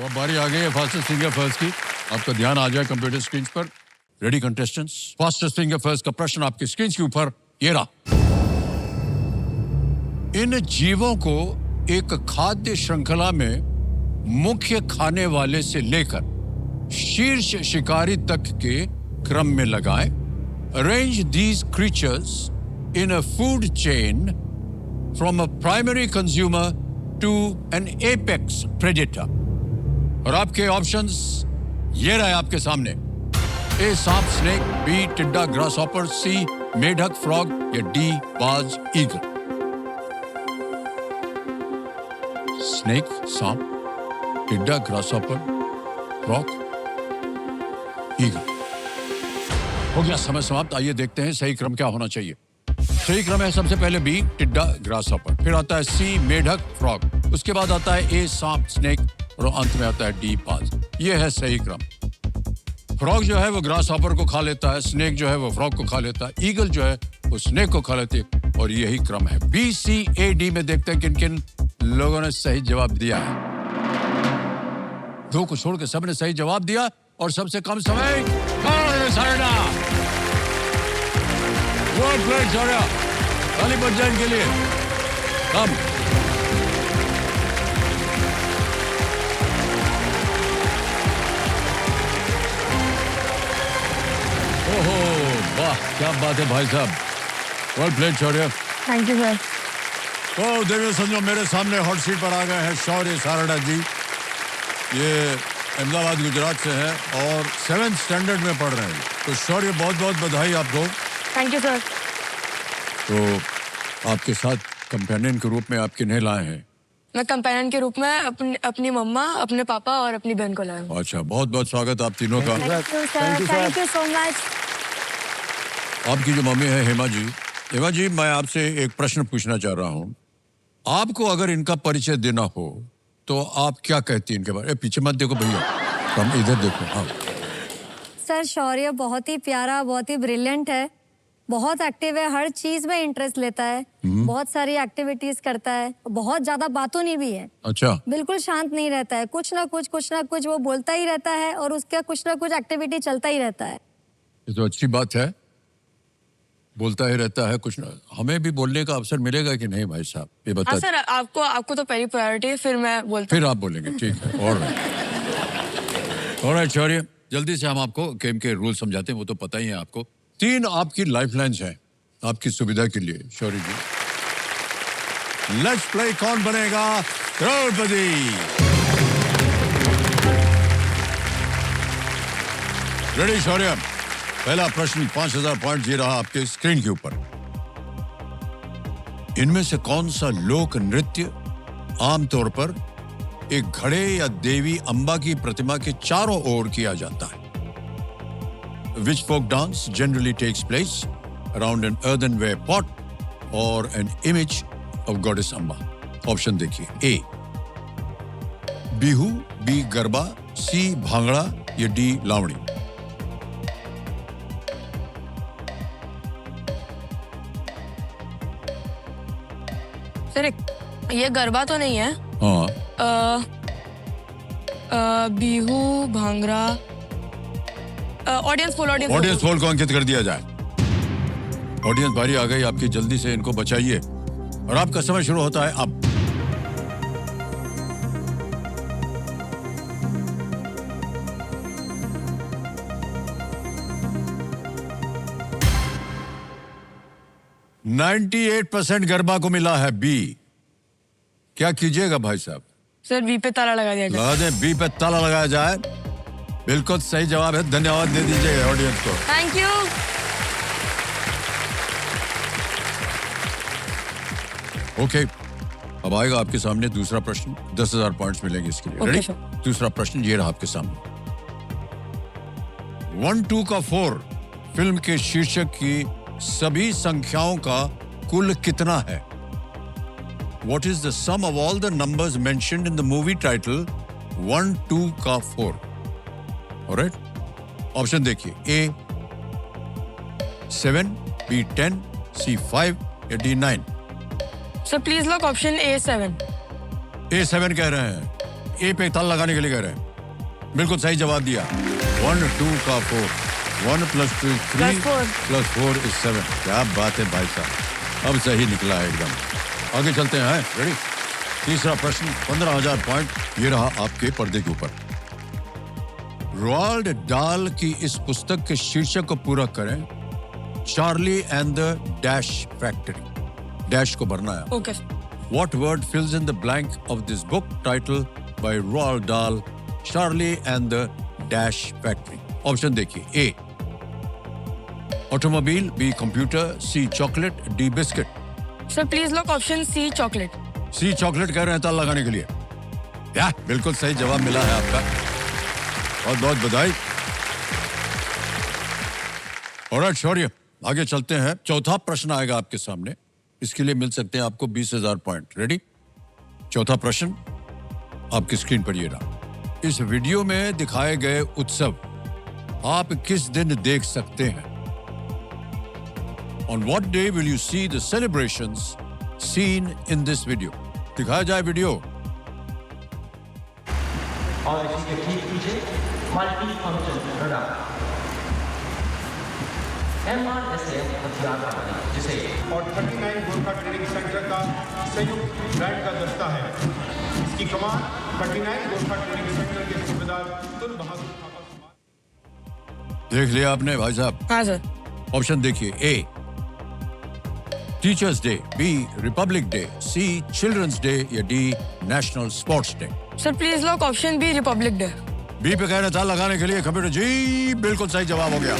अब बारी आ गई है फास्टेस्ट फिंगर फर्स्ट की। आपका ध्यान आ जाए कंप्यूटर स्क्रीन पर। Ready contestants, fastest finger first का प्रश्न आपकी स्क्रीन के ऊपर ये रहा। इन जीवों को एक खाद्य श्रृंखला में मुख्य खाने वाले से लेकर शीर्ष शिकारी तक के क्रम में लगाएं। Arrange these creatures in a food chain from a primary consumer to an apex predator. और आपके ऑप्शंस ये रहे आपके सामने। ए सांप स्नेक, बी टिड्डा ग्रासहॉपर, सी मेढक फ्रॉग या डी बाज ईगल। स्नेक, सांप, टिड्डा ग्रासहॉपर, फ्रॉग, ईगल। हो गया समय समाप्त। आइए देखते हैं सही क्रम क्या होना चाहिए। सही क्रम है सबसे पहले बी टिड्डा ग्रासहॉपर, फिर आता है सी मेढक फ्रॉग, उसके बाद आता है ए सांप स्नेक और अंत में आता है डी बाज। ये है सही क्रम। फ्रॉग जो है वो ग्रास हॉपर को खा लेता है, स्नेक जो है वो फ्रॉग को खा लेता है, ईगल जो है वो स्नेक को खा लेती है और यही क्रम है। बी सी ए डी में देखते हैं किन किन लोगों ने सही जवाब दिया है। दो को छोड़ के सबने सही जवाब दिया और सबसे कम समय ताली बच जाए इनके लिए। कम ओहो वाह क्या बात है भाई साहब। Well played Shaurya. Thank you sir. तो देवियों संजो मेरे सामने हॉट सीट पर आ गए हैं शौर्य सारड़ा जी। ये अहमदाबाद गुजरात से हैं और 7th स्टैंडर्ड में पढ़ रहे हैं। तो शौर्य बहुत बहुत बधाई आपको। Thank you sir. तो आपके साथ कंपेनियन के रूप में आप किन्हें लाए हैं? मैं कंपेनियन के रूप में अपनी मम्मा, अपने पापा और अपनी बहन को लाया हूँ। अच्छा, बहुत बहुत स्वागत आप तीनों का। Thank you so much. आपकी जो मम्मी है हेमा जी, मैं आपसे एक प्रश्न पूछना चाह रहा हूँ। आपको अगर इनका परिचय देना हो तो आप क्या कहती हैं इनके बारे में? पीछे मत देखो भैया, हम इधर देखो। हाँ सर, शौर्य बहुत ही प्यारा, बहुत ही ब्रिलियंट है, बहुत एक्टिव है, हर चीज में इंटरेस्ट लेता है, बहुत सारी एक्टिविटीज करता है, बहुत ज्यादा बातूनी भी है। अच्छा। बिल्कुल शांत नहीं रहता है, कुछ ना कुछ वो बोलता ही रहता है और उसका कुछ ना कुछ एक्टिविटी चलता ही रहता है। ये तो अच्छी बात है, बोलता ही रहता है कुछ ना। हमें भी बोलने का अवसर मिलेगा कि नहीं भाई साहब, ये बता। हाँ सर, आपको तो पहली प्रायोरिटी है, फिर मैं बोलता फिर आप बोलेंगे, ठीक है। ऑलराइट शौर्य, जल्दी से हम आपको गेम के रूल समझाते हैं, वो तो पता ही है आपको। 3 आपकी लाइफलाइंस हैं आपकी सुविधा के लिए शौर्य जी। लेट्स प्ले कौन बनेगा करोड़पति। रेडी शौर्य? पहला प्रश्न 5000 पॉइंट ये रहा आपके स्क्रीन के ऊपर। इनमें से कौन सा लोक नृत्य आमतौर पर एक घड़े या देवी अंबा की प्रतिमा के चारों ओर किया जाता है? Which folk dance generally takes place around an earthenware pot or an image of goddess Amba? Option देखिए। A Bihu, B garba, C bhangra या D लावणी। सर, ये गरबा तो नहीं है। हाँ। बिहू, भांगड़ा। ऑडियंस पोल को अंकित कर दिया जाए। ऑडियंस बारी आ गई आपकी, जल्दी से इनको बचाइए और आपका समय शुरू होता है अब। %98 गरबा को मिला है बी। क्या कीजिएगा भाई साहब? सर, बी पे ताला लगा दिया जाए। लगा दें, बी पे ताला लगाया जाए। बिल्कुल सही जवाब है, धन्यवाद दे दीजिए ऑडियंस को। Thank you. ओके, अब आएगा आपके सामने दूसरा प्रश्न। 10,000 पॉइंट्स मिलेंगे इसके लिए। रेडी? दूसरा प्रश्न ये रहा आपके सामने। 1, 2 का 4 फिल्म के शीर्षक की सभी संख्याओं का कुल कितना है? What is the sum of all the numbers mentioned in the movie title 1, 2 का 4? Alright? ऑप्शन देखिए। A 7, B 10, C 5 या D 9। Sir please lock option A 7। A 7 कह रहे हैं। ए पे ताला लगाने के लिए कह रहे हैं। बिल्कुल सही जवाब दिया। 1 2 का 4, 1 + 2 3 +4 +4 is 7। क्या बात है भाई साहब, अब सही निकला है एकदम। आगे चलते हैं, रेडी। तीसरा प्रश्न, 15,000 पॉइंट, ये रहा आपके पर्दे के ऊपर। रोआल्ड डाल की इस पुस्तक के शीर्षक को पूरा करें। Charlie and the dash factory. Dash को भरना है। Okay. What word fills in the blank of this book title by Roald Dahl, Charlie and the Dash Factory? Option देखिए। A automobile, B computer, C chocolate, D biscuit. Sir please lock option C chocolate. C chocolate कह रहे हैं ताला लगाने के लिए। या बिल्कुल सही जवाब मिला है आपका, बहुत बहुत बधाई। ऑलराइट शौर्य, आगे चलते हैं। चौथा प्रश्न आएगा आपके सामने, इसके लिए मिल सकते हैं आपको 20,000 पॉइंट। रेडी? चौथा प्रश्न आपकी स्क्रीन पर ये रहा। इस वीडियो में दिखाए गए उत्सव आप किस दिन देख सकते हैं? On what day will you see the celebrations seen in this video? दिखाया जाए वीडियो। और इसी के ठीक पीछे मल्टी फंक्शन प्रोडक्ट MRSA हथियार कंपनी, जिसे और 39 गोरखा ट्रेनिंग सेंटर का संयुक्त ब्रांड का दस्ता है। इसकी कमान 39 गोरखा ट्रेनिंग सेंटर के सूबेदार तुल बहादुर थापा। देख लिया आपने भाई साहब? हाँ सर। ऑप्शन देखिए। A teachers day, B republic day, C children's day या D national sports day. Sir please lock option B republic day. B पे कह रहे था लगाने के लिए कंप्यूटर जी, बिल्कुल सही जवाब हो गया।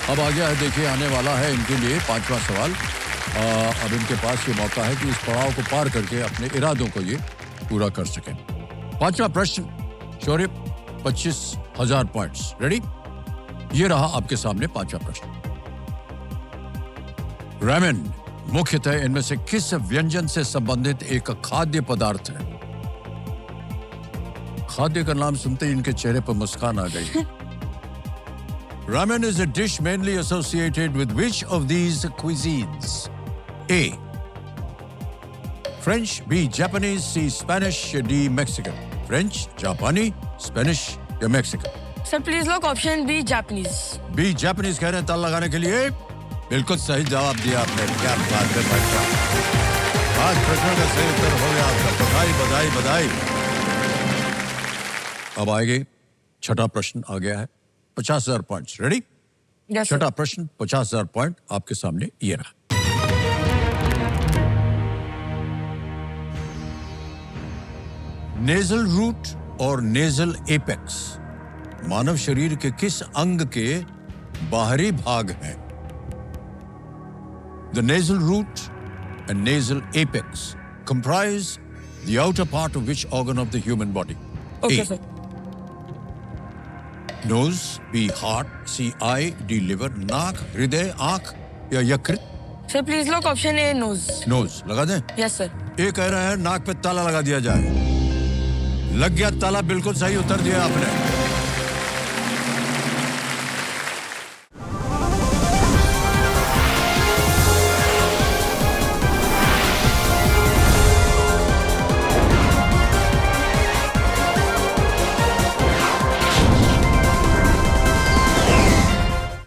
अब आ गया है, देखिए आने वाला है इनके लिए पांचवा सवाल। अब इनके पास ये मौका है कि इस पड़ाव को पार करके अपने इरादों को ये पूरा कर सकें। पांचवा प्रश्न शौर्य, 25,000 पॉइंट्स। रेडी? ये रहा आपके सामने पांचवा प्रश्न। रामेन मुख्यतः इनमें से किस व्यंजन से संबंधित एक खाद्य पदार्थ है? खाद्य का नाम सुनते ही इनके चेहरे पर मुस्कान आ गई। Ramen is a dish mainly associated with which of these cuisines? A French, B Japanese, C Spanish, D Mexican। French, Japani, Spanish या Mexican? Sir please lock option B Japanese. B Japanese कह रहे हैं ताला लगाने के लिए। बिल्कुल सही जवाब दिया आपने, क्या बात है भाई साहब। आज प्रश्न का सही उत्तर हो गया आपका, बधाई बधाई बधाई। अब आएंगे छठा प्रश्न आ गया है, 50,000 पॉइंट्स। रेडी? यस छठा प्रश्न, 50,000 पॉइंट आपके सामने ये रहा। नेजल रूट और नेजल एपेक्स मानव शरीर के किस अंग के बाहरी भाग हैं? The nasal root and nasal apex comprise the outer part of which organ of the human body? Okay sir. Nose, B heart, C eye, D liver, नाक, हृदय, आंख या यकृत? Sir please lock option A nose. Nose लगा दें? Yes sir. ये कह रहे हैं नाक पे ताला लगा दिया जाए। लग गया ताला, बिल्कुल सही उत्तर दिया आपने।